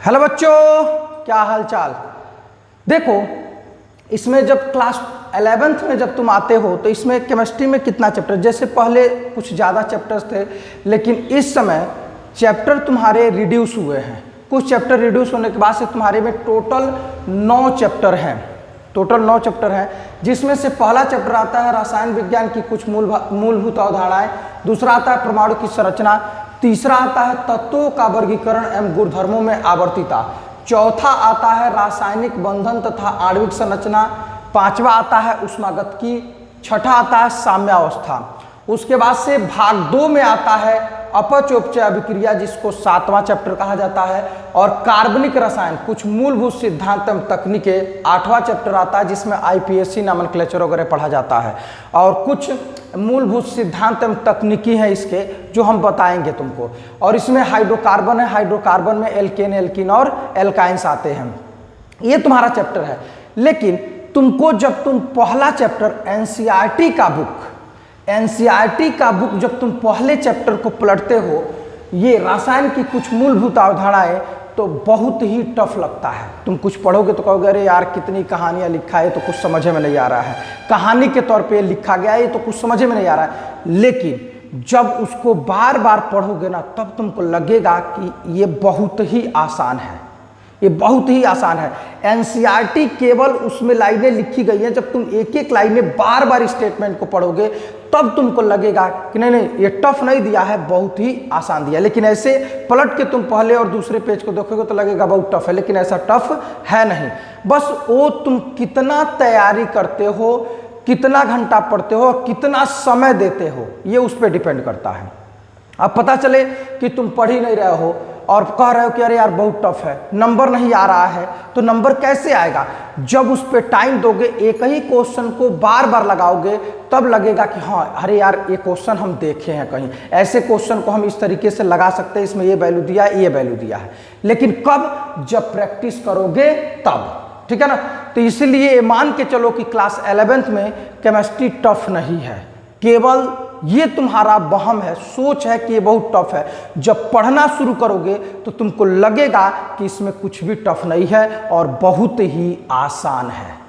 Hello बच्चों, क्या हाल चाल। देखो, इसमें जब क्लास 11th में जब तुम आते हो तो इसमें केमिस्ट्री में कितना चैप्टर, जैसे पहले कुछ ज़्यादा चैप्टर्स थे लेकिन इस समय चैप्टर तुम्हारे रिड्यूस हुए हैं। कुछ चैप्टर रिड्यूस होने के बाद से तुम्हारे में टोटल 9 चैप्टर हैं। टोटल 9 चैप्टर हैं, जिसमें से पहला चैप्टर आता है रसायन विज्ञान की कुछ मूलभूत अवधारणाएं, दूसरा आता है परमाणु की संरचना, तीसरा आता है तत्वों का वर्गीकरण एवं गुणधर्मों में आवर्तिता, चौथा आता है रासायनिक बंधन तथा आणविक संरचना, पांचवा आता है ऊष्मागतिकी, छठा आता है साम्यावस्था। उसके बाद से भाग 2 में आता है अपचोपचय अभिक्रिया, जिसको 7वां चैप्टर कहा जाता है, और कार्बनिक रसायन कुछ मूलभूत सिद्धांत एवं तकनीकें 8वां चैप्टर आता है, जिसमें आईपीएससी नोमेनक्लेचर वगैरह पढ़ा जाता है। और कुछ मूलभूत सिद्धांत एवं तकनीकी हैं इसके, जो हम बताएंगे तुमको। और इसमें हाइड्रोकार्बन है, हाइड्रोकार्बन में एल्केन, एल्कीन और एल्काइंस आते हैं। ये तुम्हारा चैप्टर है। लेकिन तुमको जब तुम पहला चैप्टर एनसीईआरटी का बुक जब तुम पहले चैप्टर को पलटते हो, ये रसायन की कुछ मूलभूत अवधारणाएं, तो बहुत ही टफ लगता है। तुम कुछ पढ़ोगे तो कहोगे अरे यार कितनी कहानियां लिखा है, तो कुछ समझ में नहीं आ रहा है, कहानी के तौर पे लिखा गया है, तो कुछ समझ में नहीं आ रहा है। लेकिन जब उसको बार बार पढ़ोगे ना, तब तुमको लगेगा कि ये बहुत ही आसान है, ये बहुत ही आसान है। एनसीईआरटी केवल उसमें लाइनें लिखी गई हैं, जब तुम एक एक लाइन में बार बार स्टेटमेंट को पढ़ोगे तब तुमको लगेगा कि नहीं ये टफ नहीं दिया है, बहुत ही आसान दिया। लेकिन ऐसे पलट के तुम पहले और दूसरे पेज को देखोगे तो लगेगा बहुत टफ है, लेकिन ऐसा टफ है नहीं। बस वो तुम कितना तैयारी करते हो, कितना घंटा पढ़ते हो, कितना समय देते हो, ये उस पर डिपेंड करता है। अब पता चले कि तुम पढ़ ही नहीं रहे हो और कह रहे हो कि अरे यार बहुत टफ है, नंबर नहीं आ रहा है, तो नंबर कैसे आएगा? जब उस पर टाइम दोगे, एक ही क्वेश्चन को बार बार लगाओगे, तब लगेगा कि हाँ अरे यार ये क्वेश्चन हम देखे हैं कहीं, ऐसे क्वेश्चन को हम इस तरीके से लगा सकते हैं, इसमें ये वैल्यू दिया है, ये वैल्यू दिया है। लेकिन कब? जब प्रैक्टिस करोगे तब, ठीक है ना। तो इसीलिए मान के चलो कि क्लास 11th में केमिस्ट्री टफ नहीं है, केवल ये तुम्हारा वहम है, सोच है कि ये बहुत टफ है। जब पढ़ना शुरू करोगे तो तुमको लगेगा कि इसमें कुछ भी टफ नहीं है और बहुत ही आसान है।